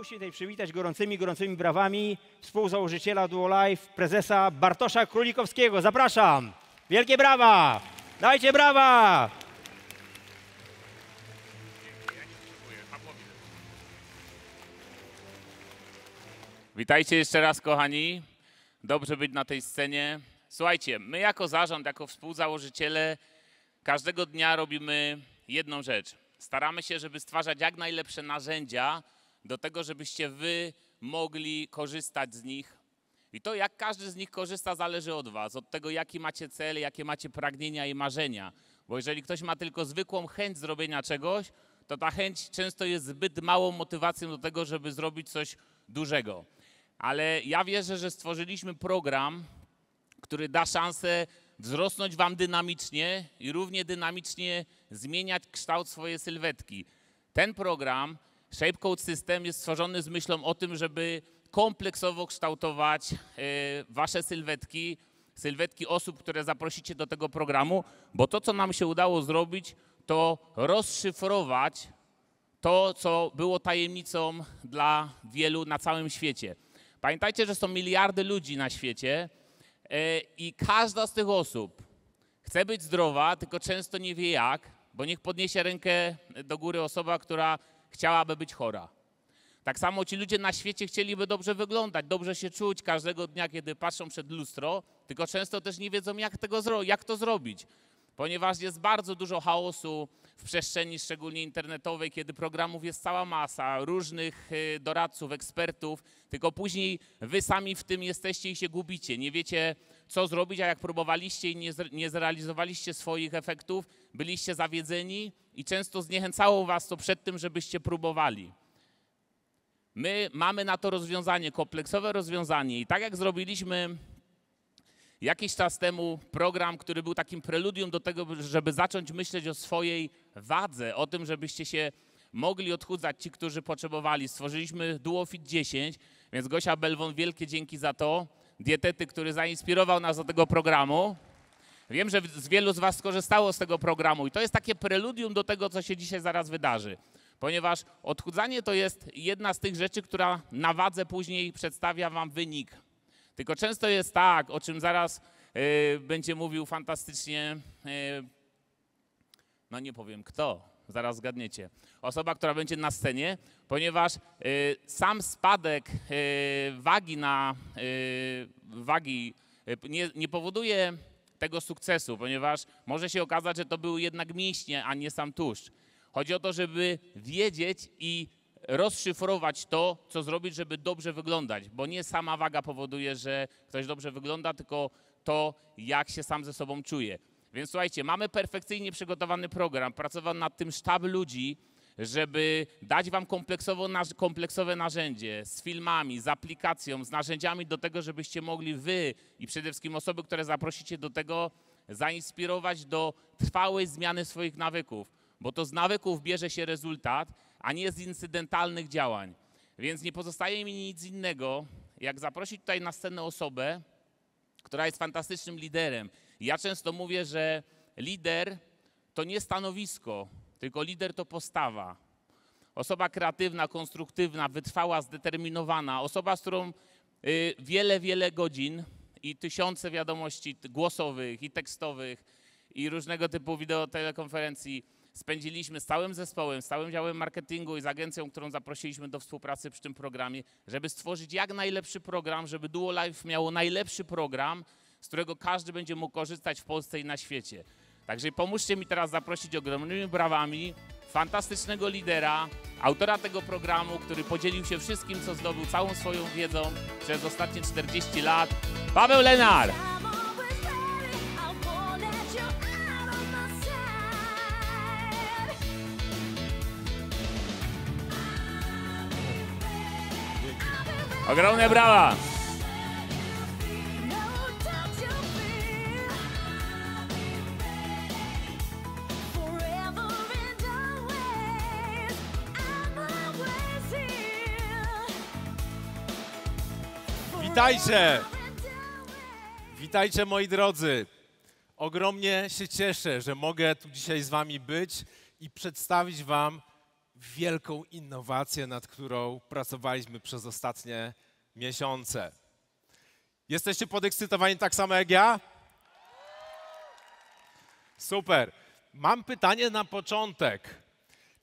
musimy tutaj przywitać gorącymi brawami współzałożyciela Duo Life, prezesa Bartosza Królikowskiego. Zapraszam! Wielkie brawa! Dajcie brawa! Witajcie jeszcze raz, kochani. Dobrze być na tej scenie. Słuchajcie, my jako zarząd, jako współzałożyciele każdego dnia robimy jedną rzecz. Staramy się, żeby stwarzać jak najlepsze narzędzia do tego, żebyście wy mogli korzystać z nich. I to, jak każdy z nich korzysta, zależy od was, od tego, jaki macie cel, jakie macie pragnienia i marzenia. Bo jeżeli ktoś ma tylko zwykłą chęć zrobienia czegoś, to ta chęć często jest zbyt małą motywacją do tego, żeby zrobić coś dużego. Ale ja wierzę, że stworzyliśmy program, który da szansę wzrosnąć wam dynamicznie i równie dynamicznie zmieniać kształt swojej sylwetki. Ten program, Shape Code System, jest stworzony z myślą o tym, żeby kompleksowo kształtować wasze sylwetki osób, które zaprosicie do tego programu, bo to, co nam się udało zrobić, to rozszyfrować to, co było tajemnicą dla wielu na całym świecie. Pamiętajcie, że są miliardy ludzi na świecie i każda z tych osób chce być zdrowa, tylko często nie wie jak, bo niech podniesie rękę do góry osoba, która chciałaby być chora. Tak samo ci ludzie na świecie chcieliby dobrze wyglądać, dobrze się czuć każdego dnia, kiedy patrzą przed lustro, tylko często też nie wiedzą, jak to zrobić, ponieważ jest bardzo dużo chaosu w przestrzeni, szczególnie internetowej, kiedy programów jest cała masa, różnych doradców, ekspertów, tylko później wy sami w tym jesteście i się gubicie. Nie wiecie, co zrobić, a jak próbowaliście i nie zrealizowaliście swoich efektów, byliście zawiedzeni i często zniechęcało was to przed tym, żebyście próbowali. My mamy na to rozwiązanie, kompleksowe rozwiązanie i tak jak zrobiliśmy jakiś czas temu program, który był takim preludium do tego, żeby zacząć myśleć o swojej wadze, o tym, żebyście się mogli odchudzać, ci, którzy potrzebowali. Stworzyliśmy DuoFit 10, więc Gosia Belwon, wielkie dzięki za to. Dietetyk, który zainspirował nas do tego programu. Wiem, że wielu z was skorzystało z tego programu i to jest takie preludium do tego, co się dzisiaj zaraz wydarzy. Ponieważ odchudzanie to jest jedna z tych rzeczy, która na wadze później przedstawia wam wynik. Tylko często jest tak, o czym zaraz będzie mówił fantastycznie, no nie powiem kto, zaraz zgadniecie, osoba, która będzie na scenie, ponieważ sam spadek wagi nie powoduje tego sukcesu, ponieważ może się okazać, że to były jednak mięśnie, a nie sam tłuszcz. Chodzi o to, żeby wiedzieć i rozszyfrować to, co zrobić, żeby dobrze wyglądać, bo nie sama waga powoduje, że ktoś dobrze wygląda, tylko to, jak się sam ze sobą czuje. Więc słuchajcie, mamy perfekcyjnie przygotowany program, pracował nad tym sztab ludzi, żeby dać wam kompleksowe narzędzie z filmami, z aplikacją, z narzędziami do tego, żebyście mogli wy i przede wszystkim osoby, które zaprosicie do tego, zainspirować do trwałej zmiany swoich nawyków, bo to z nawyków bierze się rezultat, a nie z incydentalnych działań. Więc nie pozostaje mi nic innego, jak zaprosić tutaj na scenę osobę, która jest fantastycznym liderem. Ja często mówię, że lider to nie stanowisko, tylko lider to postawa. Osoba kreatywna, konstruktywna, wytrwała, zdeterminowana. Osoba, z którą wiele godzin i tysiące wiadomości głosowych i tekstowych i różnego typu wideotelekonferencji spędziliśmy z całym zespołem, z całym działem marketingu i z agencją, którą zaprosiliśmy do współpracy przy tym programie, żeby stworzyć jak najlepszy program, żeby Duo Life miało najlepszy program, z którego każdy będzie mógł korzystać w Polsce i na świecie. Także pomóżcie mi teraz zaprosić ogromnymi brawami fantastycznego lidera, autora tego programu, który podzielił się wszystkim, co zdobył, całą swoją wiedzą przez ostatnie 40 lat, Paweł Lenar. Ogromne brawa! Witajcie! Witajcie moi drodzy. Ogromnie się cieszę, że mogę tu dzisiaj z wami być i przedstawić wam wielką innowację, nad którą pracowaliśmy przez ostatnie miesiące. Jesteście podekscytowani tak samo jak ja? Super. Mam pytanie na początek.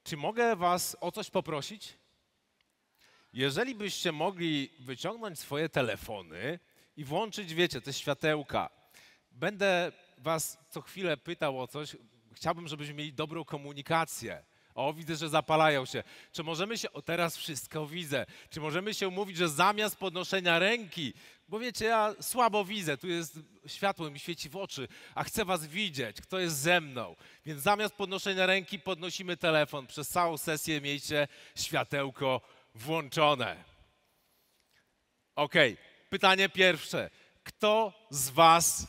Czy mogę was o coś poprosić? Jeżeli byście mogli wyciągnąć swoje telefony i włączyć, wiecie, te światełka. Będę was co chwilę pytał o coś. Chciałbym, żebyśmy mieli dobrą komunikację. O, widzę, że zapalają się. Czy możemy się, o teraz wszystko widzę, czy możemy się umówić, że zamiast podnoszenia ręki, bo wiecie, ja słabo widzę, tu jest światło mi świeci w oczy, a chcę was widzieć, kto jest ze mną. Więc zamiast podnoszenia ręki podnosimy telefon. Przez całą sesję miejcie światełko włączone. Okej, pytanie pierwsze. Kto z was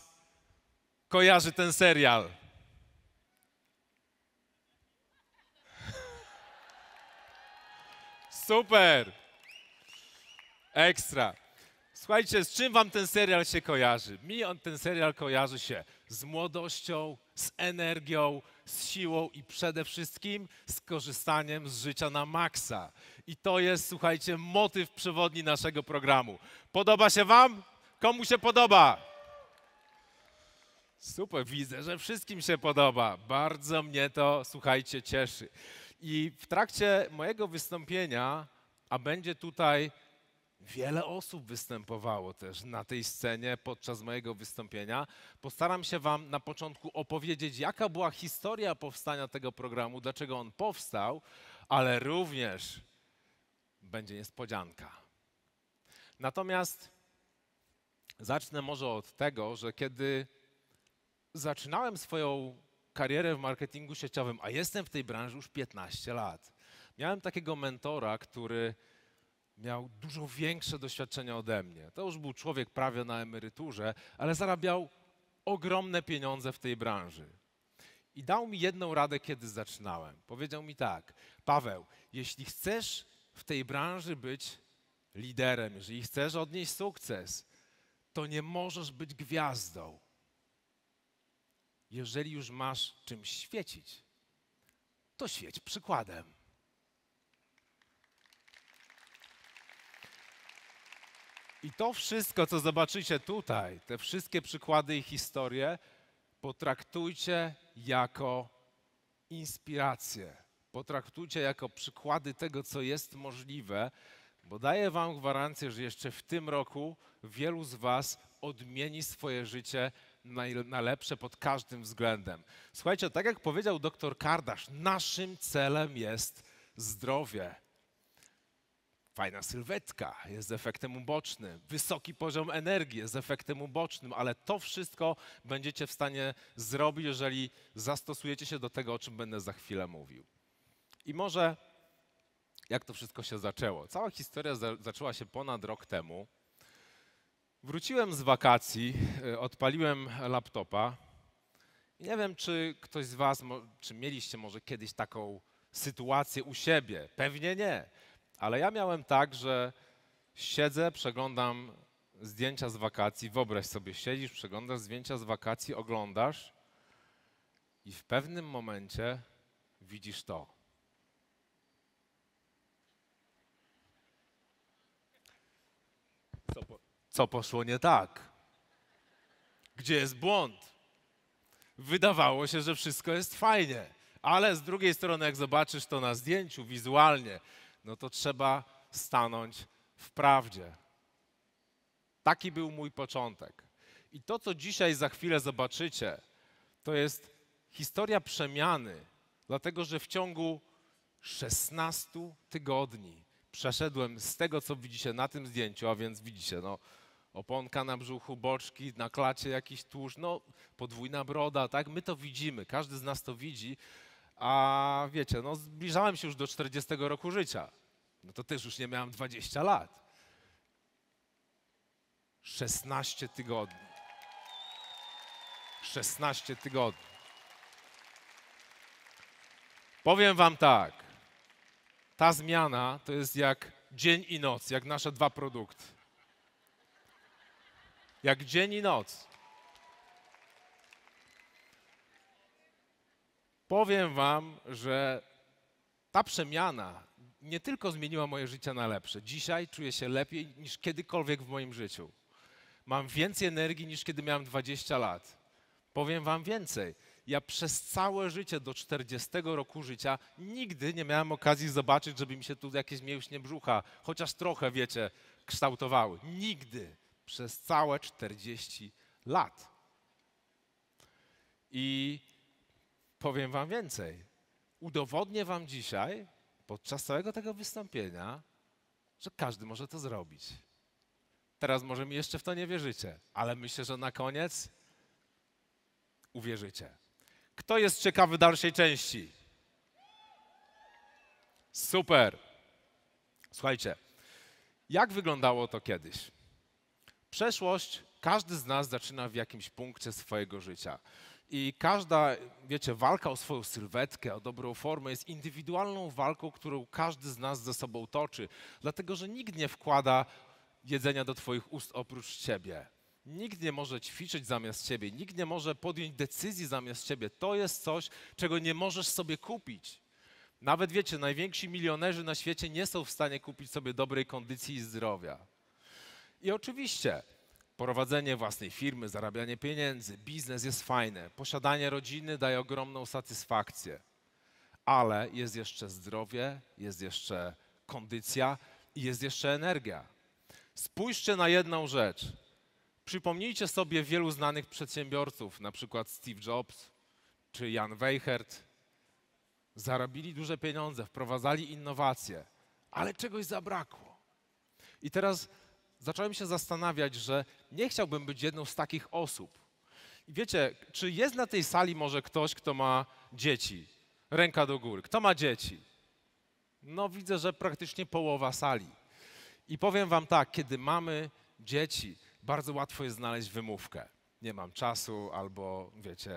kojarzy ten serial? Super! Ekstra. Słuchajcie, z czym wam ten serial się kojarzy? Ten serial kojarzy się z młodością, z energią, z siłą i przede wszystkim z korzystaniem z życia na maksa. I to jest, słuchajcie, motyw przewodni naszego programu. Podoba się wam? Komu się podoba? Super, widzę, że wszystkim się podoba. Bardzo mnie to, słuchajcie, cieszy. I w trakcie mojego wystąpienia, a będzie tutaj wiele osób występowało też na tej scenie podczas mojego wystąpienia, postaram się wam na początku opowiedzieć, jaka była historia powstania tego programu, dlaczego on powstał, ale również będzie niespodzianka. Natomiast zacznę może od tego, że kiedy zaczynałem swoją karierę w marketingu sieciowym, a jestem w tej branży już 15 lat. Miałem takiego mentora, który miał dużo większe doświadczenie ode mnie. To już był człowiek prawie na emeryturze, ale zarabiał ogromne pieniądze w tej branży. I dał mi jedną radę, kiedy zaczynałem. Powiedział mi tak: Paweł, jeśli chcesz w tej branży być liderem, jeżeli chcesz odnieść sukces, to nie możesz być gwiazdą. Jeżeli już masz czymś świecić, to świeć przykładem. I to wszystko, co zobaczycie tutaj, te wszystkie przykłady i historie, potraktujcie jako inspirację. Potraktujcie jako przykłady tego, co jest możliwe, bo daję wam gwarancję, że jeszcze w tym roku wielu z was odmieni swoje życie na lepsze pod każdym względem. Słuchajcie, tak jak powiedział dr Kardasz, naszym celem jest zdrowie. Fajna sylwetka jest efektem ubocznym, wysoki poziom energii jest efektem ubocznym, ale to wszystko będziecie w stanie zrobić, jeżeli zastosujecie się do tego, o czym będę za chwilę mówił. I może jak to wszystko się zaczęło? Cała historia zaczęła się ponad rok temu. Wróciłem z wakacji, odpaliłem laptopa i nie wiem, czy ktoś z was, czy mieliście może kiedyś taką sytuację u siebie. Pewnie nie, ale ja miałem tak, że siedzę, przeglądam zdjęcia z wakacji. Wyobraź sobie, siedzisz, przeglądasz zdjęcia z wakacji, oglądasz i w pewnym momencie widzisz to. Co poszło nie tak? Gdzie jest błąd? Wydawało się, że wszystko jest fajnie, ale z drugiej strony, jak zobaczysz to na zdjęciu wizualnie, no to trzeba stanąć w prawdzie. Taki był mój początek. I to, co dzisiaj za chwilę zobaczycie, to jest historia przemiany, dlatego że w ciągu 16 tygodni przeszedłem z tego, co widzicie na tym zdjęciu, a więc widzicie, no, oponka na brzuchu, boczki, na klacie jakiś tłuszcz, no, podwójna broda, tak? My to widzimy, każdy z nas to widzi, a wiecie, no, zbliżałem się już do 40 roku życia. No to też już nie miałem 20 lat. 16 tygodni. 16 tygodni. Powiem wam tak, ta zmiana to jest jak dzień i noc, jak nasze dwa produkty. Jak dzień i noc. Powiem wam, że ta przemiana nie tylko zmieniła moje życie na lepsze. Dzisiaj czuję się lepiej niż kiedykolwiek w moim życiu. Mam więcej energii niż kiedy miałem 20 lat. Powiem wam więcej. Ja przez całe życie do 40 roku życia nigdy nie miałem okazji zobaczyć, żeby mi się tu jakieś mięśnie brzucha, chociaż trochę, wiecie, kształtowały. Nigdy. Przez całe 40 lat. I powiem wam więcej. Udowodnię wam dzisiaj, podczas całego tego wystąpienia, że każdy może to zrobić. Teraz może mi jeszcze w to nie wierzycie, ale myślę, że na koniec uwierzycie. Kto jest ciekawy dalszej części? Super. Słuchajcie, jak wyglądało to kiedyś? Przeszłość każdy z nas zaczyna w jakimś punkcie swojego życia. I każda, wiecie, walka o swoją sylwetkę, o dobrą formę jest indywidualną walką, którą każdy z nas ze sobą toczy. Dlatego, że nikt nie wkłada jedzenia do twoich ust oprócz ciebie. Nikt nie może ćwiczyć zamiast ciebie, nikt nie może podjąć decyzji zamiast ciebie. To jest coś, czego nie możesz sobie kupić. Nawet wiecie, najwięksi milionerzy na świecie nie są w stanie kupić sobie dobrej kondycji i zdrowia. I oczywiście prowadzenie własnej firmy, zarabianie pieniędzy, biznes jest fajne, posiadanie rodziny daje ogromną satysfakcję. Ale jest jeszcze zdrowie, jest jeszcze kondycja i jest jeszcze energia. Spójrzcie na jedną rzecz. Przypomnijcie sobie wielu znanych przedsiębiorców, na przykład Steve Jobs czy Jan Weichert. Zarobili duże pieniądze, wprowadzali innowacje, ale czegoś zabrakło. I teraz zacząłem się zastanawiać, że nie chciałbym być jedną z takich osób. I wiecie, czy jest na tej sali może ktoś, kto ma dzieci? Ręka do góry. Kto ma dzieci? No widzę, że praktycznie połowa sali. I powiem wam tak, kiedy mamy dzieci, bardzo łatwo jest znaleźć wymówkę. Nie mam czasu, albo wiecie,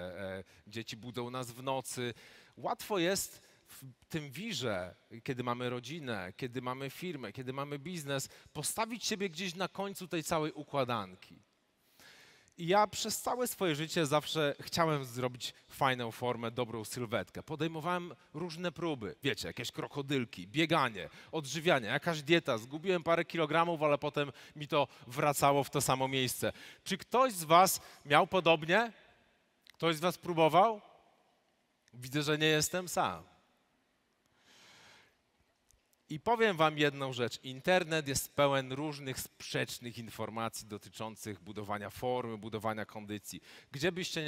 dzieci budzą nas w nocy. Łatwo jest w tym wirze, kiedy mamy rodzinę, kiedy mamy firmę, kiedy mamy biznes, postawić siebie gdzieś na końcu tej całej układanki. I ja przez całe swoje życie zawsze chciałem zrobić fajną formę, dobrą sylwetkę. Podejmowałem różne próby, wiecie, jakieś krokodylki, bieganie, odżywianie, jakaś dieta. Zgubiłem parę kilogramów, ale potem mi to wracało w to samo miejsce. Czy ktoś z was miał podobnie? Ktoś z was próbował? Widzę, że nie jestem sam. I powiem wam jedną rzecz. Internet jest pełen różnych sprzecznych informacji dotyczących budowania formy, budowania kondycji. Gdzie byście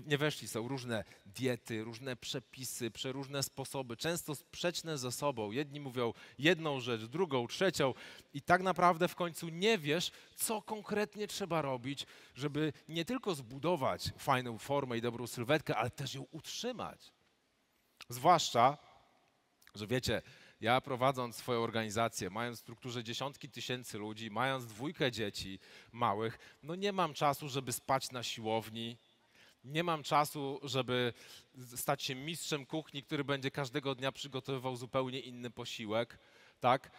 nie weszli, są różne diety, różne przepisy, przeróżne sposoby, często sprzeczne ze sobą. Jedni mówią jedną rzecz, drugą, trzecią i tak naprawdę w końcu nie wiesz, co konkretnie trzeba robić, żeby nie tylko zbudować fajną formę i dobrą sylwetkę, ale też ją utrzymać. Zwłaszcza, że wiecie, ja prowadząc swoją organizację, mając w strukturze dziesiątki tysięcy ludzi, mając 2 dzieci małych, no nie mam czasu, żeby spać na siłowni, nie mam czasu, żeby stać się mistrzem kuchni, który będzie każdego dnia przygotowywał zupełnie inny posiłek, tak?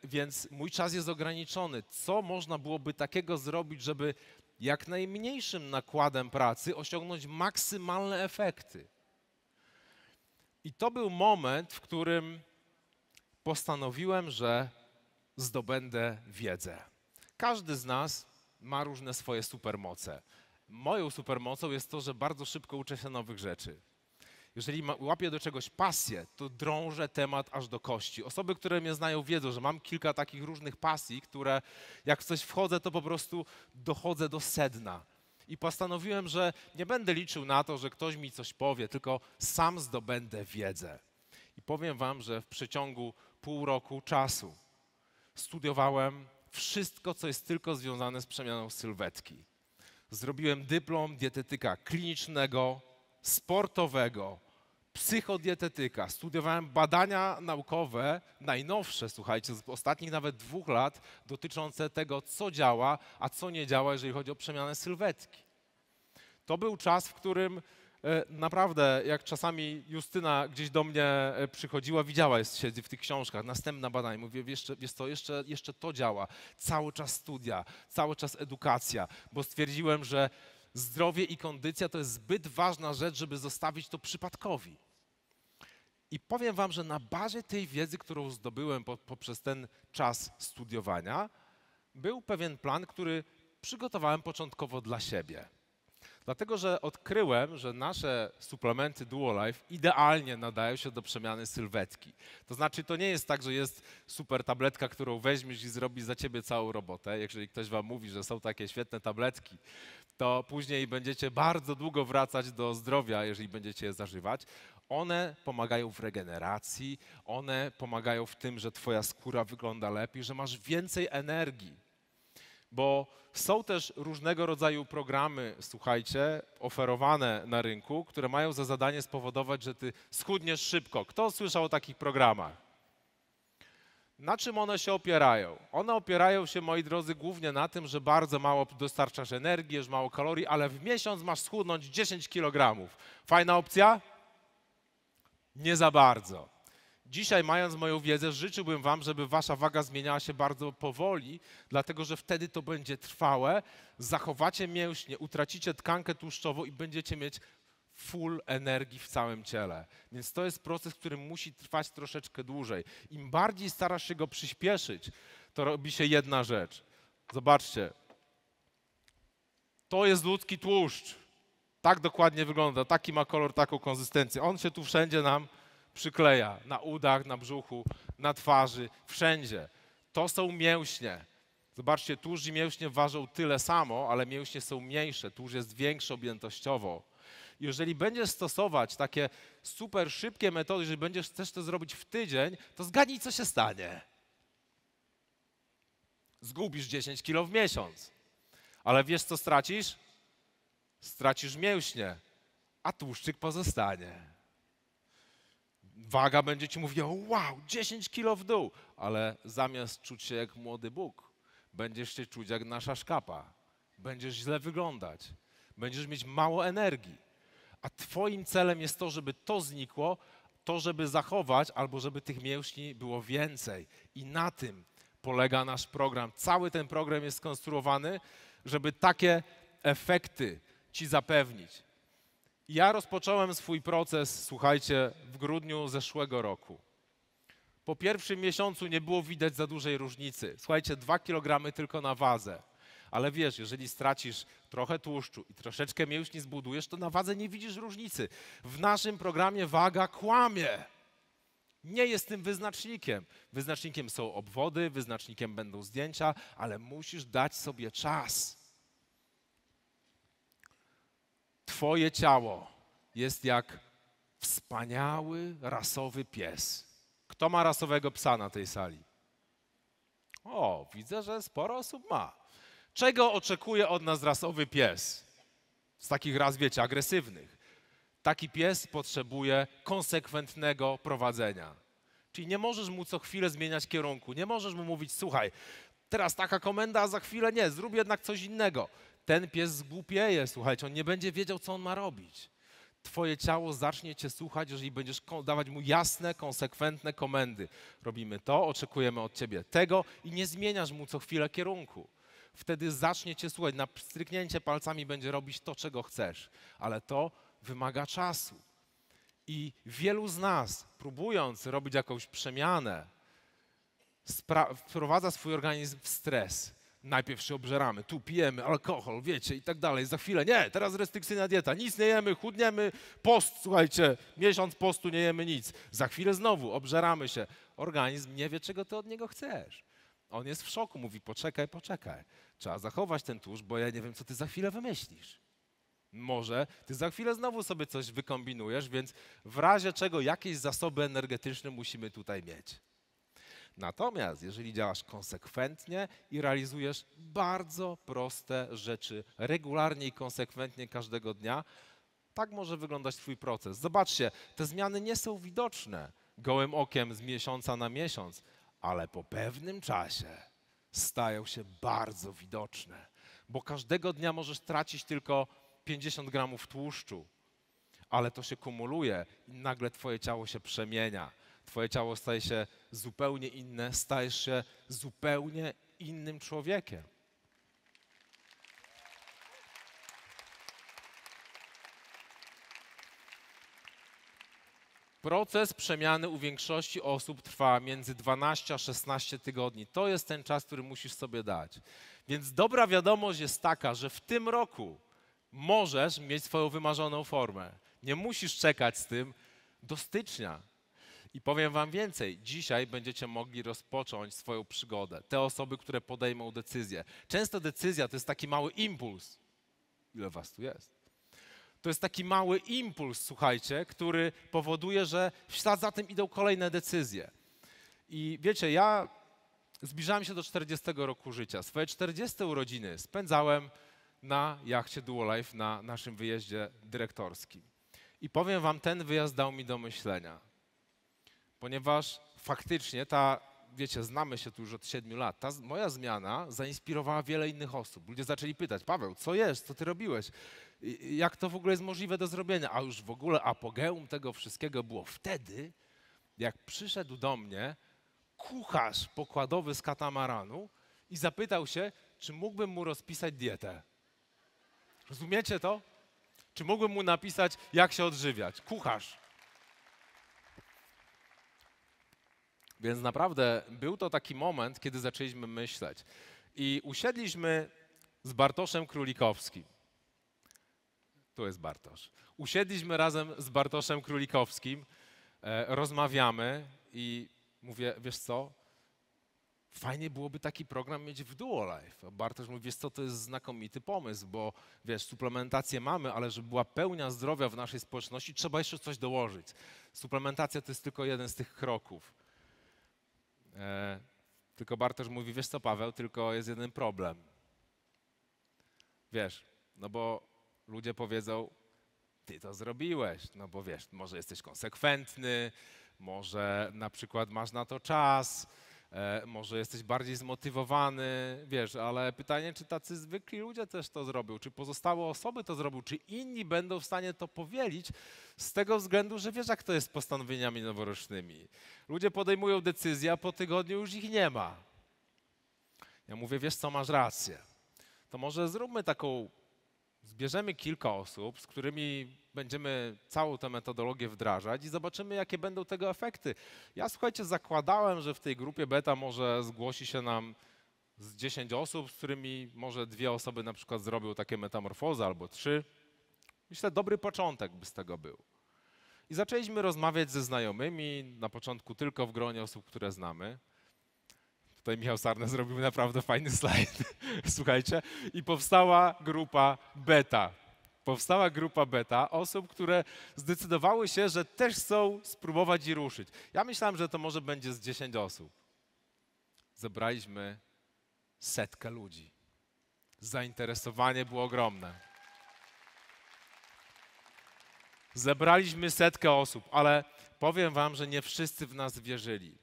Więc mój czas jest ograniczony. Co można byłoby takiego zrobić, żeby jak najmniejszym nakładem pracy osiągnąć maksymalne efekty? I to był moment, w którym postanowiłem, że zdobędę wiedzę. Każdy z nas ma różne swoje supermoce. Moją supermocą jest to, że bardzo szybko uczę się nowych rzeczy. Jeżeli łapię do czegoś pasję, to drążę temat aż do kości. Osoby, które mnie znają, wiedzą, że mam kilka takich różnych pasji, które jak w coś wchodzę, to po prostu dochodzę do sedna. I postanowiłem, że nie będę liczył na to, że ktoś mi coś powie, tylko sam zdobędę wiedzę. I powiem wam, że w przeciągu pół roku czasu studiowałem wszystko, co jest tylko związane z przemianą sylwetki. Zrobiłem dyplom dietetyka klinicznego, sportowego, psychodietetyka. Studiowałem badania naukowe, najnowsze, słuchajcie, z ostatnich nawet 2 lat, dotyczące tego, co działa, a co nie działa, jeżeli chodzi o przemianę sylwetki. To był czas, w którym naprawdę, jak czasami Justyna gdzieś do mnie przychodziła, widziała, siedzi w tych książkach, następna badania, mówię, wiesz co, jeszcze to działa. Cały czas studia, cały czas edukacja, bo stwierdziłem, że zdrowie i kondycja to jest zbyt ważna rzecz, żeby zostawić to przypadkowi. I powiem wam, że na bazie tej wiedzy, którą zdobyłem poprzez ten czas studiowania, był pewien plan, który przygotowałem początkowo dla siebie. Dlatego, że odkryłem, że nasze suplementy Duolife idealnie nadają się do przemiany sylwetki. To znaczy, to nie jest tak, że jest super tabletka, którą weźmiesz i zrobi za ciebie całą robotę. Jeżeli ktoś wam mówi, że są takie świetne tabletki, to później będziecie bardzo długo wracać do zdrowia, jeżeli będziecie je zażywać. One pomagają w regeneracji, one pomagają w tym, że twoja skóra wygląda lepiej, że masz więcej energii. Bo są też różnego rodzaju programy, słuchajcie, oferowane na rynku, które mają za zadanie spowodować, że ty schudniesz szybko. Kto słyszał o takich programach? Na czym one się opierają? One opierają się, moi drodzy, głównie na tym, że bardzo mało dostarczasz energii, jesz mało kalorii, ale w miesiąc masz schudnąć 10 kg. Fajna opcja? Nie za bardzo. Dzisiaj, mając moją wiedzę, życzyłbym wam, żeby wasza waga zmieniała się bardzo powoli, dlatego że wtedy to będzie trwałe, zachowacie mięśnie, utracicie tkankę tłuszczową i będziecie mieć full energii w całym ciele. Więc to jest proces, który musi trwać troszeczkę dłużej. Im bardziej starasz się go przyspieszyć, to robi się jedna rzecz. Zobaczcie. To jest ludzki tłuszcz. Tak dokładnie wygląda. Taki ma kolor, taką konsystencję. On się tu wszędzie nam przykleja. Na udach, na brzuchu, na twarzy, wszędzie. To są mięśnie. Zobaczcie, tłuszcz i mięśnie ważą tyle samo, ale mięśnie są mniejsze. Tłuszcz jest większy objętościowo. Jeżeli będziesz stosować takie super szybkie metody, jeżeli chcesz to zrobić w tydzień, to zgadnij, co się stanie. Zgubisz 10 kilo w miesiąc. Ale wiesz, co stracisz? Stracisz mięśnie, a tłuszczyk pozostanie. Waga będzie ci mówiła, wow, 10 kilo w dół, ale zamiast czuć się jak młody Bóg, będziesz się czuć jak nasza szkapa. Będziesz źle wyglądać, będziesz mieć mało energii. A twoim celem jest to, żeby to znikło, to, żeby zachować, albo żeby tych mięśni było więcej. I na tym polega nasz program. Cały ten program jest skonstruowany, żeby takie efekty ci zapewnić. Ja rozpocząłem swój proces, słuchajcie, w grudniu zeszłego roku. Po pierwszym miesiącu nie było widać za dużej różnicy. Słuchajcie, 2 kg tylko na wadze. Ale wiesz, jeżeli stracisz trochę tłuszczu i troszeczkę mięśni zbudujesz, to na wadze nie widzisz różnicy. W naszym programie waga kłamie. Nie jest tym wyznacznikiem. Wyznacznikiem są obwody, wyznacznikiem będą zdjęcia, ale musisz dać sobie czas. Twoje ciało jest jak wspaniały, rasowy pies. Kto ma rasowego psa na tej sali? O, widzę, że sporo osób ma. Czego oczekuje od nas rasowy pies? Z takich ras, wiecie, agresywnych. Taki pies potrzebuje konsekwentnego prowadzenia. Czyli nie możesz mu co chwilę zmieniać kierunku. Nie możesz mu mówić, słuchaj, teraz taka komenda, a za chwilę nie, zrób jednak coś innego. Ten pies zgłupieje, słuchajcie, on nie będzie wiedział, co on ma robić. Twoje ciało zacznie cię słuchać, jeżeli będziesz dawać mu jasne, konsekwentne komendy. Robimy to, oczekujemy od ciebie tego i nie zmieniasz mu co chwilę kierunku. Wtedy zacznie cię słuchać, na stryknięcie palcami będzie robić to, czego chcesz, ale to wymaga czasu. I wielu z nas, próbując robić jakąś przemianę, wprowadza swój organizm w stres. Najpierw się obżeramy, tu pijemy alkohol, wiecie, i tak dalej. Za chwilę, nie, teraz restrykcyjna dieta, nic nie jemy, chudniemy, post, słuchajcie, miesiąc postu nie jemy nic. Za chwilę znowu obżeramy się. Organizm nie wie, czego ty od niego chcesz. On jest w szoku, mówi, poczekaj, poczekaj. Trzeba zachować ten tłuszcz, bo ja nie wiem, co ty za chwilę wymyślisz. Może ty za chwilę znowu sobie coś wykombinujesz, więc w razie czego jakieś zasoby energetyczne musimy tutaj mieć. Natomiast jeżeli działasz konsekwentnie i realizujesz bardzo proste rzeczy regularnie i konsekwentnie każdego dnia, tak może wyglądać twój proces. Zobaczcie, te zmiany nie są widoczne gołym okiem z miesiąca na miesiąc, ale po pewnym czasie stają się bardzo widoczne, bo każdego dnia możesz tracić tylko 50 gramów tłuszczu, ale to się kumuluje i nagle twoje ciało się przemienia. Twoje ciało staje się zupełnie inne, stajesz się zupełnie innym człowiekiem. Proces przemiany u większości osób trwa między 12 a 16 tygodni. To jest ten czas, który musisz sobie dać. Więc dobra wiadomość jest taka, że w tym roku możesz mieć swoją wymarzoną formę. Nie musisz czekać z tym do stycznia. I powiem wam więcej, dzisiaj będziecie mogli rozpocząć swoją przygodę. Te osoby, które podejmą decyzję. Często decyzja to jest taki mały impuls. Ile was tu jest? To jest taki mały impuls, słuchajcie, który powoduje, że w ślad za tym idą kolejne decyzje. I wiecie, ja zbliżałem się do 40 roku życia. Swoje 40 urodziny spędzałem na jachcie Duolife na naszym wyjeździe dyrektorskim. I powiem wam, ten wyjazd dał mi do myślenia. Ponieważ faktycznie wiecie, znamy się tu już od 7 lat. Ta moja zmiana zainspirowała wiele innych osób. Ludzie zaczęli pytać: Paweł, co jest, co ty robiłeś? Jak to w ogóle jest możliwe do zrobienia? A już w ogóle apogeum tego wszystkiego było wtedy, jak przyszedł do mnie kucharz pokładowy z katamaranu i zapytał się, czy mógłbym mu rozpisać dietę. Rozumiecie to? Czy mógłbym mu napisać, jak się odżywiać? Kucharz. Więc naprawdę był to taki moment, kiedy zaczęliśmy myśleć. I usiedliśmy z Bartoszem Królikowskim. Tu jest Bartosz. Usiedliśmy razem z Bartoszem Królikowskim, rozmawiamy i mówię, wiesz co, fajnie byłoby taki program mieć w Duolife. A Bartosz mówi, wiesz co, to jest znakomity pomysł, bo wiesz, suplementację mamy, ale żeby była pełnia zdrowia w naszej społeczności, trzeba jeszcze coś dołożyć. Suplementacja to jest tylko jeden z tych kroków. Tylko Bartosz mówi, wiesz co, Paweł, tylko jest jeden problem. Wiesz, no bo ludzie powiedzą, ty to zrobiłeś, no bo wiesz, może jesteś konsekwentny, może na przykład masz na to czas, może jesteś bardziej zmotywowany, wiesz, ale pytanie, czy tacy zwykli ludzie też to zrobią, czy pozostałe osoby to zrobią, czy inni będą w stanie to powielić z tego względu, że wiesz, jak to jest z postanowieniami noworocznymi. Ludzie podejmują decyzje, a po tygodniu już ich nie ma. Ja mówię, wiesz co, masz rację. To może zróbmy zbierzemy kilka osób, z którymi będziemy całą tę metodologię wdrażać i zobaczymy, jakie będą tego efekty. Ja, słuchajcie, zakładałem, że w tej grupie beta może zgłosi się nam z 10 osób, z którymi może 2 osoby na przykład zrobią takie metamorfozy albo 3. Myślę, dobry początek by z tego był. I zaczęliśmy rozmawiać ze znajomymi, na początku tylko w gronie osób, które znamy. Tutaj Michał Sarna zrobił naprawdę fajny slajd, słuchajcie, i powstała grupa beta. Powstała grupa beta osób, które zdecydowały się, że też chcą spróbować i ruszyć. Ja myślałem, że to może będzie z 10 osób. Zebraliśmy 100 ludzi. Zainteresowanie było ogromne. Zebraliśmy 100 osób, ale powiem wam, że nie wszyscy w nas wierzyli.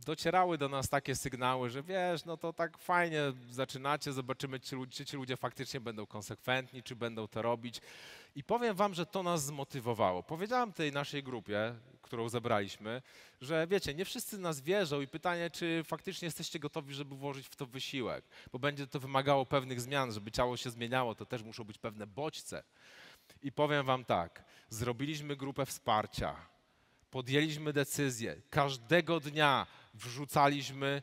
Docierały do nas takie sygnały, że wiesz, no to tak fajnie zaczynacie, zobaczymy, czy ci ludzie faktycznie będą konsekwentni, czy będą to robić. I powiem wam, że to nas zmotywowało. Powiedziałem tej naszej grupie, którą zebraliśmy, że wiecie, nie wszyscy nas wierzą i pytanie, czy faktycznie jesteście gotowi, żeby włożyć w to wysiłek, bo będzie to wymagało pewnych zmian, żeby ciało się zmieniało, to też muszą być pewne bodźce. I powiem wam tak, zrobiliśmy grupę wsparcia, podjęliśmy decyzję, każdego dnia wrzucaliśmy,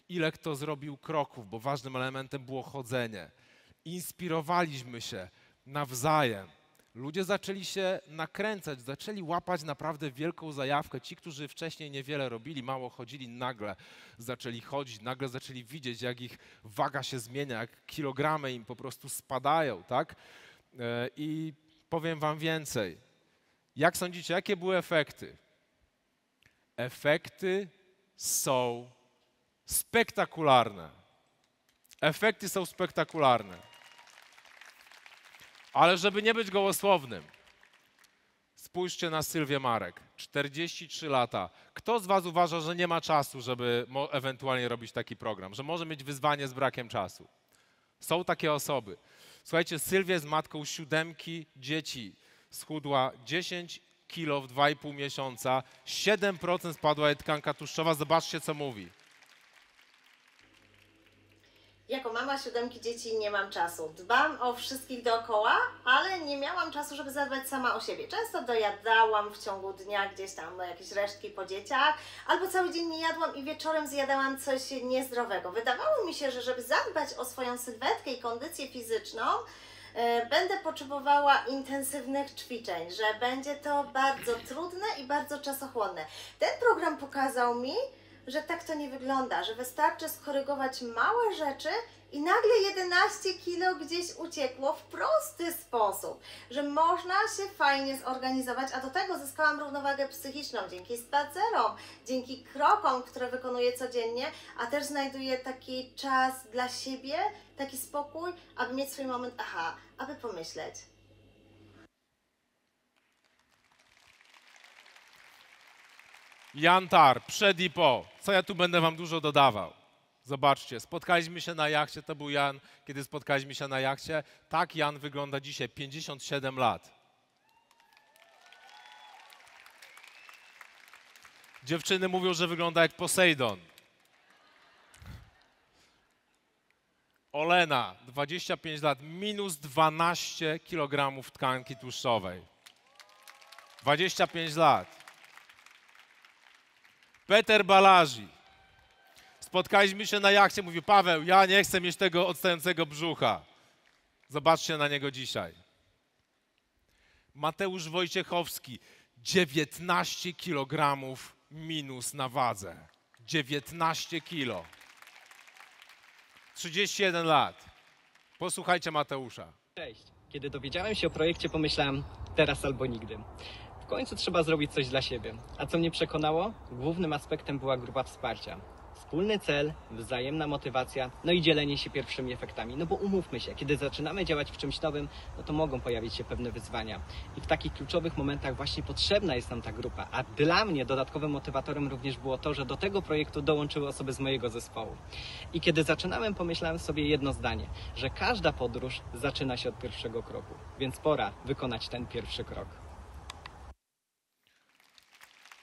ile kto zrobił kroków, bo ważnym elementem było chodzenie. Inspirowaliśmy się nawzajem. Ludzie zaczęli się nakręcać, zaczęli łapać naprawdę wielką zajawkę. Ci, którzy wcześniej niewiele robili, mało chodzili, nagle zaczęli chodzić, nagle zaczęli widzieć, jak ich waga się zmienia, jak kilogramy im po prostu spadają, tak? I powiem wam więcej. Jak sądzicie, jakie były efekty? Efekty są spektakularne. Efekty są spektakularne. Ale żeby nie być gołosłownym, spójrzcie na Sylwię Marek, 43 lata. Kto z was uważa, że nie ma czasu, żeby ewentualnie robić taki program, że może mieć wyzwanie z brakiem czasu? Są takie osoby. Słuchajcie, Sylwia jest matką 7 dzieci. Schudła 10 kilo w 2,5 miesiąca, 7% spadła jej tkanka tłuszczowa. Zobaczcie, co mówi. Jako mama 7 dzieci i nie mam czasu. Dbam o wszystkich dookoła, ale nie miałam czasu, żeby zadbać sama o siebie. Często dojadałam w ciągu dnia gdzieś tam jakieś resztki po dzieciach, albo cały dzień nie jadłam i wieczorem zjadałam coś niezdrowego. Wydawało mi się, że żeby zadbać o swoją sylwetkę i kondycję fizyczną, będę potrzebowała intensywnych ćwiczeń, że będzie to bardzo trudne i bardzo czasochłonne. Ten program pokazał mi, że tak to nie wygląda, że wystarczy skorygować małe rzeczy i nagle 11 kilo gdzieś uciekło w prosty sposób, że można się fajnie zorganizować, a do tego zyskałam równowagę psychiczną dzięki spacerom, dzięki krokom, które wykonuję codziennie, a też znajduję taki czas dla siebie, taki spokój, aby mieć swój moment, aby pomyśleć. Jan Tar, przed i po. Co ja tu będę wam dużo dodawał? Zobaczcie, spotkaliśmy się na jachcie, to był Jan, kiedy spotkaliśmy się na jachcie. Tak Jan wygląda dzisiaj, 57 lat. Dziewczyny mówią, że wygląda jak Posejdon. Olena, 25 lat, minus 12 kg tkanki tłuszczowej. 25 lat. Peter Balazi. Spotkaliśmy się na jachcie, mówi Paweł, ja nie chcę mieć tego odstającego brzucha. Zobaczcie na niego dzisiaj. Mateusz Wojciechowski, 19 kg minus na wadze. 19 kg. 31 lat. Posłuchajcie Mateusza. Cześć. Kiedy dowiedziałem się o projekcie, pomyślałem teraz albo nigdy. W końcu trzeba zrobić coś dla siebie. A co mnie przekonało? Głównym aspektem była grupa wsparcia. Wspólny cel, wzajemna motywacja, no i dzielenie się pierwszymi efektami. No bo umówmy się, kiedy zaczynamy działać w czymś nowym, no to mogą pojawić się pewne wyzwania. I w takich kluczowych momentach właśnie potrzebna jest nam ta grupa. A dla mnie dodatkowym motywatorem również było to, że do tego projektu dołączyły osoby z mojego zespołu. I kiedy zaczynałem, pomyślałem sobie jedno zdanie, że każda podróż zaczyna się od pierwszego kroku. Więc pora wykonać ten pierwszy krok.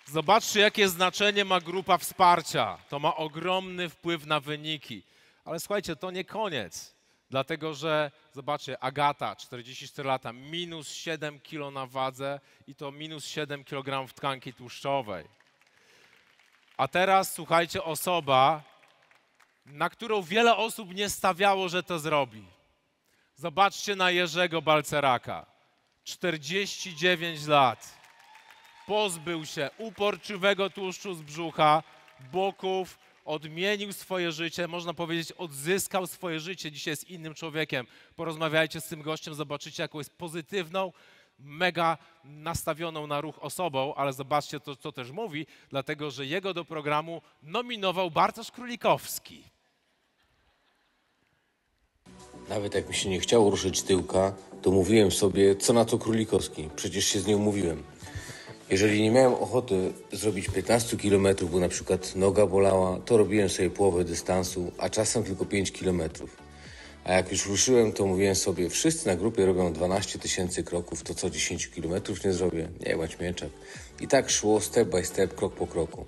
Zobaczcie, jakie znaczenie ma grupa wsparcia. To ma ogromny wpływ na wyniki. Ale słuchajcie, to nie koniec. Dlatego, że zobaczcie, Agata, 44 lata, minus 7 kg na wadze i to minus 7 kg tkanki tłuszczowej. A teraz słuchajcie, osoba, na którą wiele osób nie stawiało, że to zrobi. Zobaczcie na Jerzego Balceraka, 49 lat. Pozbył się uporczywego tłuszczu z brzucha, boków, odmienił swoje życie, można powiedzieć, odzyskał swoje życie. Dzisiaj jest innym człowiekiem. Porozmawiajcie z tym gościem, zobaczycie, jaką jest pozytywną, mega nastawioną na ruch osobą, ale zobaczcie to, co też mówi, dlatego że jego do programu nominował Bartosz Królikowski. Nawet jak mi się nie chciało ruszyć tyłka, to mówiłem sobie, co na to Królikowski, przecież się z nią umówiłem. Jeżeli nie miałem ochoty zrobić 15 km, bo na przykład noga bolała, to robiłem sobie połowę dystansu, a czasem tylko 5 km. A jak już ruszyłem, to mówiłem sobie, wszyscy na grupie robią 12 000 kroków, to co 10 km nie zrobię? Nie bądź mieczak. I tak szło step by step, krok po kroku.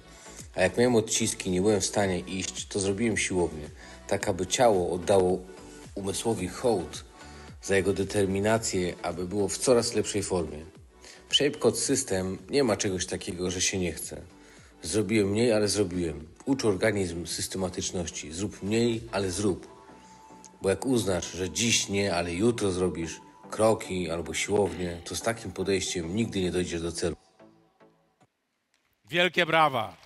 A jak miałem odciski, nie byłem w stanie iść, to zrobiłem siłownię, tak aby ciało oddało umysłowi hołd za jego determinację, aby było w coraz lepszej formie. W Shapecode System nie ma czegoś takiego, że się nie chce. Zrobiłem mniej, ale zrobiłem. Ucz organizm systematyczności. Zrób mniej, ale zrób. Bo jak uznasz, że dziś nie, ale jutro zrobisz kroki albo siłownię, to z takim podejściem nigdy nie dojdziesz do celu. Wielkie brawa.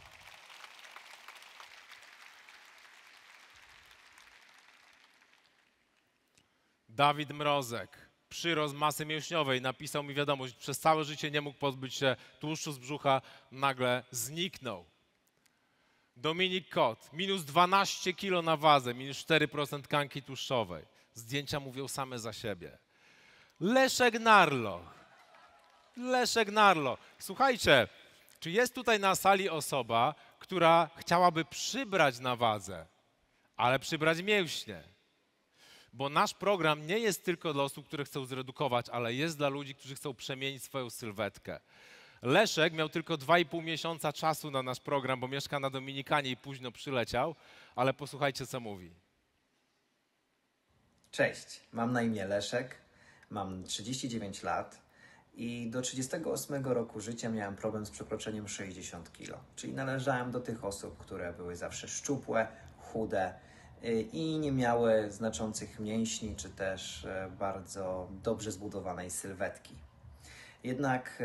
Dawid Mrozek. Przyrost masy mięśniowej, napisał mi wiadomość, przez całe życie nie mógł pozbyć się tłuszczu z brzucha, nagle zniknął. Dominik Kot, minus 12 kg na wadze, minus 4% tkanki tłuszczowej. Zdjęcia mówią same za siebie. Leszek Narloch. Leszek Narloch. Słuchajcie, czy jest tutaj na sali osoba, która chciałaby przybrać na wadze, ale przybrać mięśnie? Bo nasz program nie jest tylko dla osób, które chcą zredukować, ale jest dla ludzi, którzy chcą przemienić swoją sylwetkę. Leszek miał tylko 2,5 miesiąca czasu na nasz program, bo mieszka na Dominikanie i późno przyleciał, ale posłuchajcie, co mówi. Cześć, mam na imię Leszek, mam 39 lat i do 38 roku życia miałem problem z przekroczeniem 60 kg. Czyli należałem do tych osób, które były zawsze szczupłe, chude i nie miały znaczących mięśni, czy też bardzo dobrze zbudowanej sylwetki. Jednak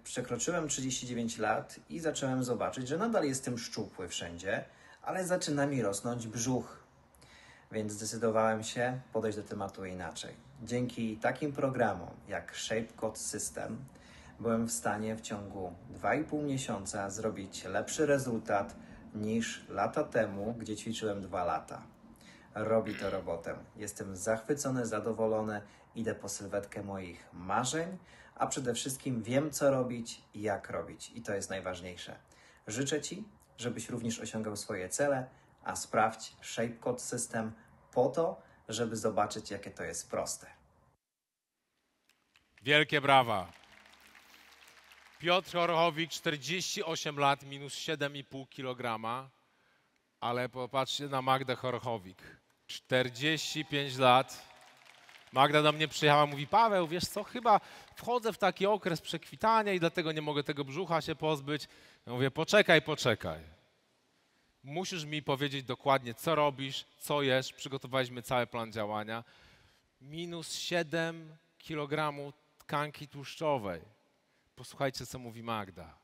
przekroczyłem 39 lat i zacząłem zobaczyć, że nadal jestem szczupły wszędzie, ale zaczyna mi rosnąć brzuch. Więc zdecydowałem się podejść do tematu inaczej. Dzięki takim programom jak ShapeCode System byłem w stanie w ciągu 2,5 miesiąca zrobić lepszy rezultat niż lata temu, gdzie ćwiczyłem 2 lata. Robi to robotę. Jestem zachwycony, zadowolony, idę po sylwetkę moich marzeń, a przede wszystkim wiem, co robić i jak robić. I to jest najważniejsze. Życzę Ci, żebyś również osiągał swoje cele, a sprawdź ShapeCode System po to, żeby zobaczyć, jakie to jest proste. Wielkie brawa. Piotr Chorchowik, 48 lat, minus 7,5 kg. Ale popatrzcie na Magdę Chorchowik. 45 lat. Magda do mnie przyjechała, mówi: Paweł, wiesz co, chyba wchodzę w taki okres przekwitania i dlatego nie mogę tego brzucha się pozbyć. Ja mówię: poczekaj. Musisz mi powiedzieć dokładnie, co robisz, co jesz. Przygotowaliśmy cały plan działania. Minus 7 kg tkanki tłuszczowej. Posłuchajcie, co mówi Magda.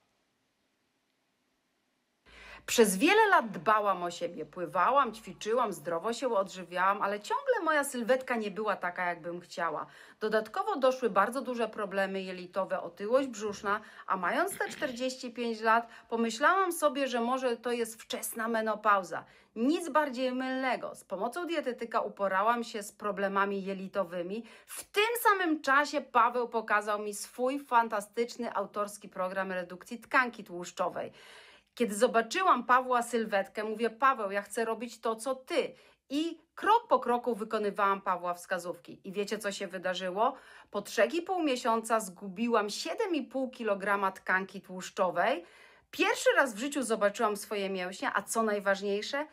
Przez wiele lat dbałam o siebie, pływałam, ćwiczyłam, zdrowo się odżywiałam, ale ciągle moja sylwetka nie była taka, jakbym chciała. Dodatkowo doszły bardzo duże problemy jelitowe, otyłość brzuszna, a mając te 45 lat, pomyślałam sobie, że może to jest wczesna menopauza. Nic bardziej mylnego. Z pomocą dietetyka uporałam się z problemami jelitowymi. W tym samym czasie Paweł pokazał mi swój fantastyczny autorski program redukcji tkanki tłuszczowej. Kiedy zobaczyłam Pawła sylwetkę, mówię: Paweł, ja chcę robić to, co ty. I krok po kroku wykonywałam Pawła wskazówki. I wiecie, co się wydarzyło? Po 3,5 miesiąca zgubiłam 7,5 kg tkanki tłuszczowej. Pierwszy raz w życiu zobaczyłam swoje mięśnie, a co najważniejsze,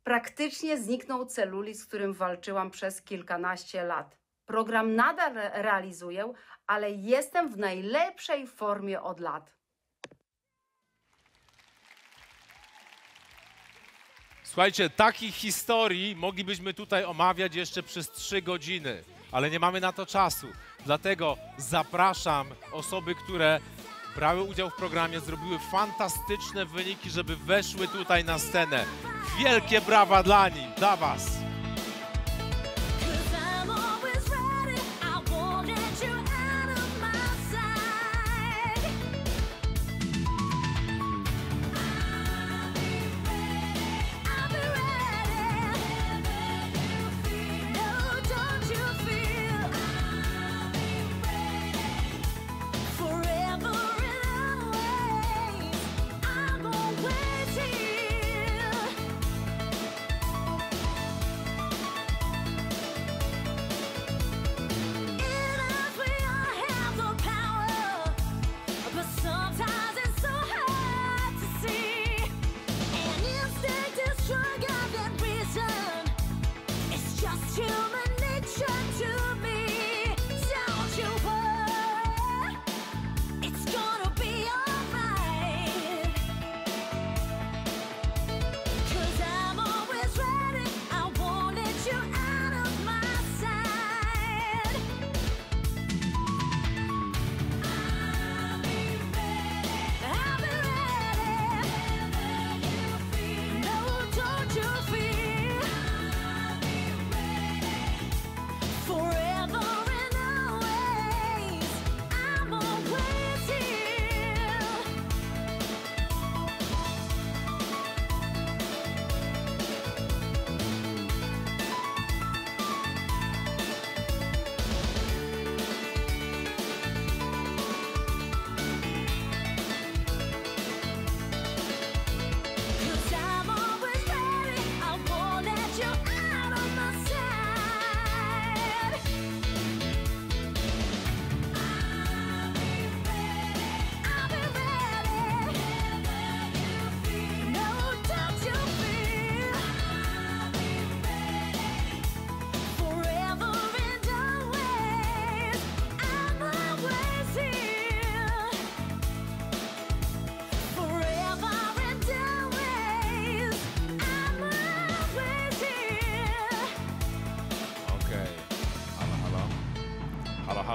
praktycznie zniknął celuliz, z którym walczyłam przez kilkanaście lat. Program nadal realizuję, ale jestem w najlepszej formie od lat. Słuchajcie, takich historii moglibyśmy tutaj omawiać jeszcze przez 3 godziny, ale nie mamy na to czasu. Dlatego zapraszam osoby, które brały udział w programie, zrobiły fantastyczne wyniki, żeby weszły tutaj na scenę. Wielkie brawa dla nich, dla was!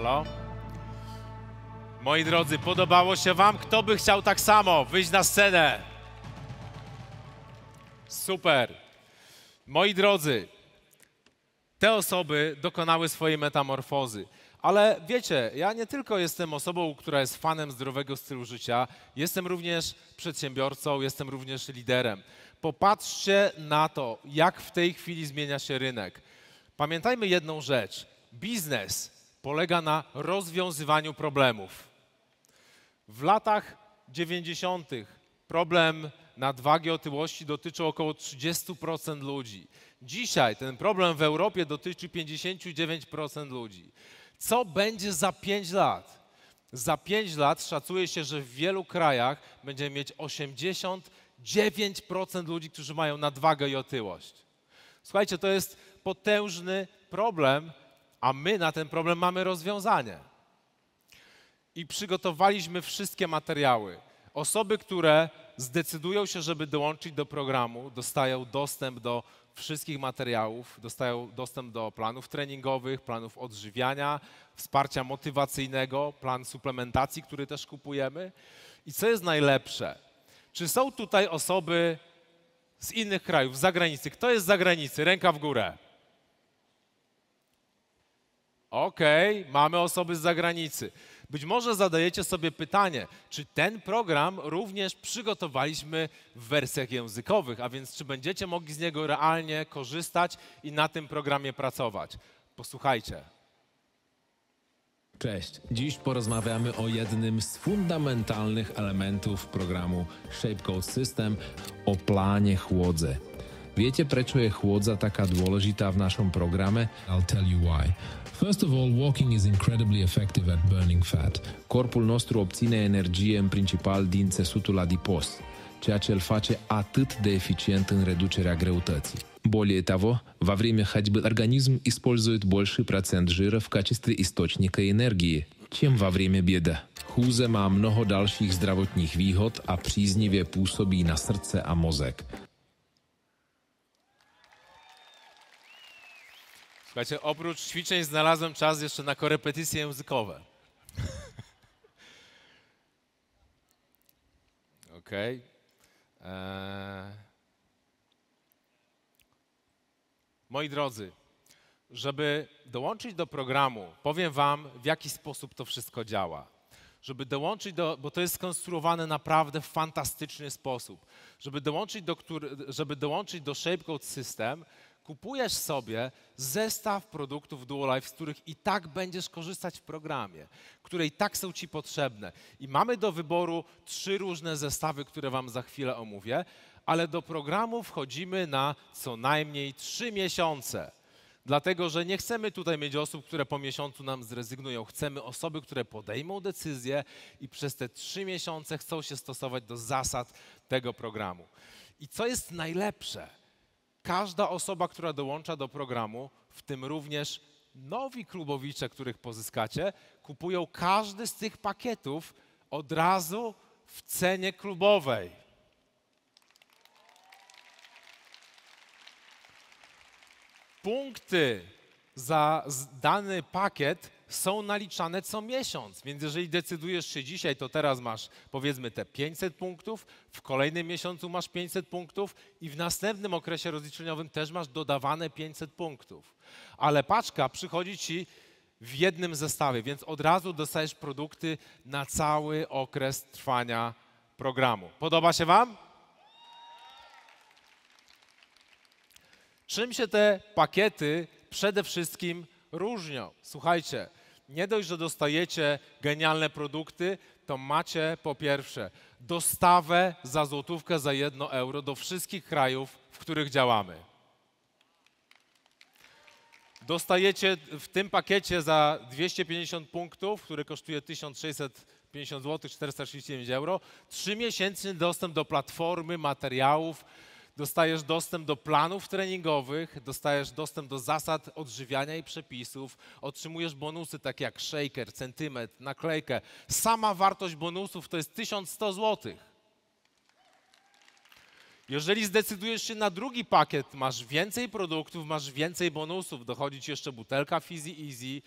Halo? Moi drodzy, podobało się wam? Kto by chciał tak samo wyjść na scenę? Super. Moi drodzy, te osoby dokonały swojej metamorfozy. Ale wiecie, ja nie tylko jestem osobą, która jest fanem zdrowego stylu życia, jestem również przedsiębiorcą, jestem również liderem. Popatrzcie na to, jak w tej chwili zmienia się rynek. Pamiętajmy jedną rzecz. Biznes polega na rozwiązywaniu problemów. W latach 90. problem nadwagi, otyłości dotyczył około 30% ludzi. Dzisiaj ten problem w Europie dotyczy 59% ludzi. Co będzie za 5 lat? Za 5 lat szacuje się, że w wielu krajach będziemy mieć 89% ludzi, którzy mają nadwagę i otyłość. Słuchajcie, to jest potężny problem, a my na ten problem mamy rozwiązanie. I przygotowaliśmy wszystkie materiały. Osoby, które zdecydują się, żeby dołączyć do programu, dostają dostęp do wszystkich materiałów, dostają dostęp do planów treningowych, planów odżywiania, wsparcia motywacyjnego, plan suplementacji, który też kupujemy. I co jest najlepsze? Czy są tutaj osoby z innych krajów, z zagranicy? Kto jest z zagranicy? Ręka w górę. Okej, mamy osoby z zagranicy. Być może zadajecie sobie pytanie, czy ten program również przygotowaliśmy w wersjach językowych, a więc czy będziecie mogli z niego realnie korzystać i na tym programie pracować. Posłuchajcie. Cześć, dziś porozmawiamy o jednym z fundamentalnych elementów programu Shapecoach System, o planie chłodze. Viete, prečo je chôdza taká dôležitá v našom programe? I'll tell you why. First of all, walking is incredibly effective at burning fat. Corpul nostru obține energie în principal din țesutul adipos, ceea ce îl face atât de eficient în reducerea greutății. Более того, во время ходьбы организм использует больший процент жира в качестве источника энергии, чем во время běda. Chůze má mnoho dalších zdravotních výhod a příznivě působí na srdce a mozek. Słuchajcie, oprócz ćwiczeń znalazłem czas jeszcze na korepetycje językowe. Okej. Moi drodzy, żeby dołączyć do programu, powiem wam, w jaki sposób to wszystko działa. Żeby dołączyć bo to jest skonstruowane naprawdę w fantastyczny sposób. Żeby dołączyć do Shapecoach System, kupujesz sobie zestaw produktów Duolife, z których i tak będziesz korzystać w programie, które i tak są ci potrzebne. I mamy do wyboru 3 różne zestawy, które wam za chwilę omówię, ale do programu wchodzimy na co najmniej 3 miesiące. Dlatego, że nie chcemy tutaj mieć osób, które po miesiącu nam zrezygnują. Chcemy osoby, które podejmą decyzję i przez te 3 miesiące chcą się stosować do zasad tego programu. I co jest najlepsze? Każda osoba, która dołącza do programu, w tym również nowi klubowicze, których pozyskacie, kupują każdy z tych pakietów od razu w cenie klubowej. Punkty za dany pakiet są naliczane co miesiąc, więc jeżeli decydujesz się dzisiaj, to teraz masz powiedzmy te 500 punktów, w kolejnym miesiącu masz 500 punktów i w następnym okresie rozliczeniowym też masz dodawane 500 punktów. Ale paczka przychodzi ci w jednym zestawie, więc od razu dostajesz produkty na cały okres trwania programu. Podoba się wam? Czym się te pakiety przede wszystkim różnią? Słuchajcie, nie dość, że dostajecie genialne produkty, to macie po pierwsze dostawę za złotówkę, za 1 euro do wszystkich krajów, w których działamy. Dostajecie w tym pakiecie za 250 punktów, który kosztuje 1650 zł, 439 euro, 3-miesięczny dostęp do platformy, materiałów, dostajesz dostęp do planów treningowych, dostajesz dostęp do zasad odżywiania i przepisów, otrzymujesz bonusy takie jak shaker, centymetr, naklejkę. Sama wartość bonusów to jest 1100 zł. Jeżeli zdecydujesz się na drugi pakiet, masz więcej produktów, masz więcej bonusów, dochodzi ci jeszcze butelka Fizzy Easy,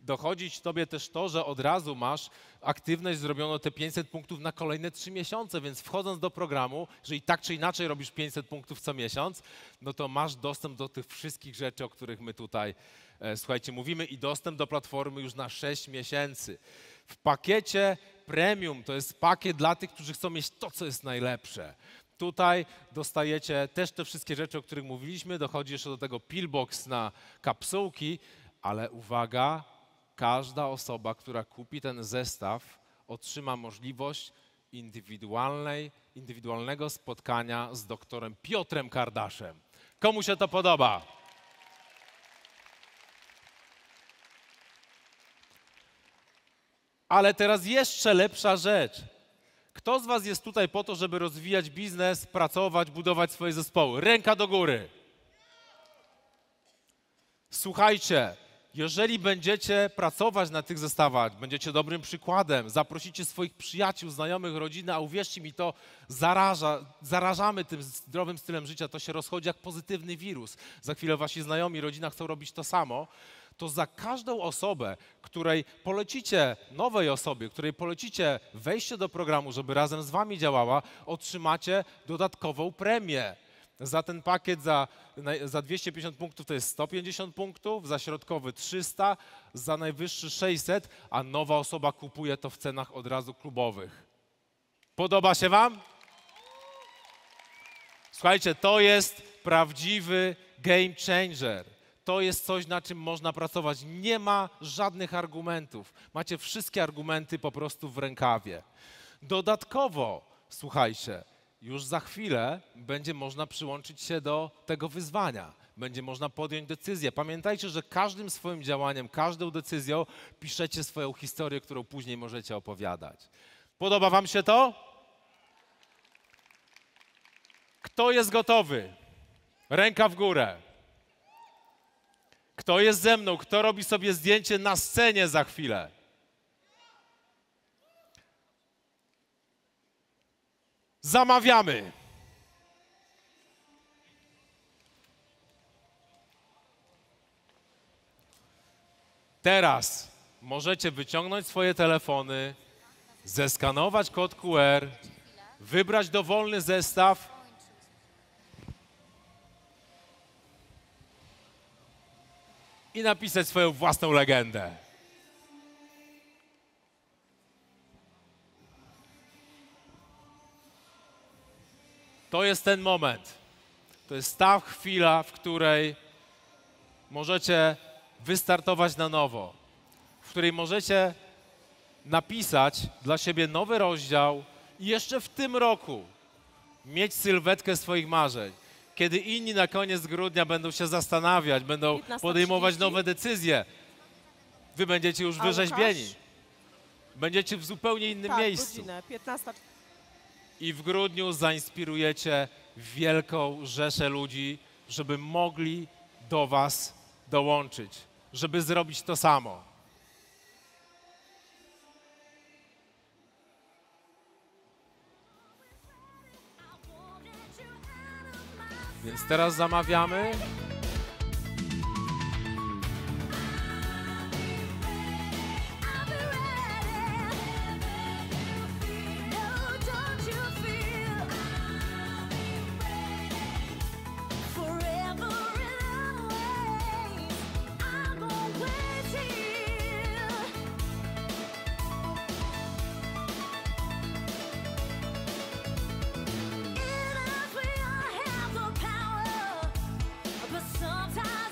Dochodzi ci tobie też to, że od razu masz aktywność, zrobiono te 500 punktów na kolejne 3 miesiące, więc wchodząc do programu, jeżeli tak czy inaczej robisz 500 punktów co miesiąc, no to masz dostęp do tych wszystkich rzeczy, o których my tutaj, słuchajcie, mówimy i dostęp do platformy już na 6 miesięcy. W pakiecie premium to jest pakiet dla tych, którzy chcą mieć to, co jest najlepsze. Tutaj dostajecie też te wszystkie rzeczy, o których mówiliśmy, dochodzi jeszcze do tego pillbox na kapsułki, ale uwaga, każda osoba, która kupi ten zestaw, otrzyma możliwość indywidualnego spotkania z doktorem Piotrem Kardaszem. Komu się to podoba? Ale teraz jeszcze lepsza rzecz. Kto z was jest tutaj po to, żeby rozwijać biznes, pracować, budować swoje zespoły? Ręka do góry. Słuchajcie, jeżeli będziecie pracować na tych zestawach, będziecie dobrym przykładem, zaprosicie swoich przyjaciół, znajomych, rodzinę, a uwierzcie mi, to zarażamy tym zdrowym stylem życia, to się rozchodzi jak pozytywny wirus. Za chwilę wasi znajomi, rodzina chcą robić to samo. To za każdą osobę, której polecicie, nowej osobie, której polecicie wejście do programu, żeby razem z wami działała, otrzymacie dodatkową premię. Za ten pakiet za 250 punktów to jest 150 punktów, za środkowy 300, za najwyższy 600, a nowa osoba kupuje to w cenach od razu klubowych. Podoba się wam? Słuchajcie, to jest prawdziwy game changer. To jest coś, na czym można pracować. Nie ma żadnych argumentów. Macie wszystkie argumenty po prostu w rękawie. Dodatkowo, słuchajcie, już za chwilę będzie można przyłączyć się do tego wyzwania. Będzie można podjąć decyzję. Pamiętajcie, że każdym swoim działaniem, każdą decyzją piszecie swoją historię, którą później możecie opowiadać. Podoba wam się to? Kto jest gotowy? Ręka w górę. Kto jest ze mną? Kto robi sobie zdjęcie na scenie za chwilę? Zamawiamy. Teraz możecie wyciągnąć swoje telefony, zeskanować kod QR, wybrać dowolny zestaw i napisać swoją własną legendę. To jest ten moment. To jest ta chwila, w której możecie wystartować na nowo, w której możecie napisać dla siebie nowy rozdział i jeszcze w tym roku mieć sylwetkę swoich marzeń. Kiedy inni na koniec grudnia będą się zastanawiać, będą podejmować nowe decyzje, wy będziecie już wyrzeźbieni. Będziecie w zupełnie innym miejscu. Godzinę, 15. I w grudniu zainspirujecie wielką rzeszę ludzi, żeby mogli do was dołączyć, żeby zrobić to samo. Więc teraz zamawiamy. Sometimes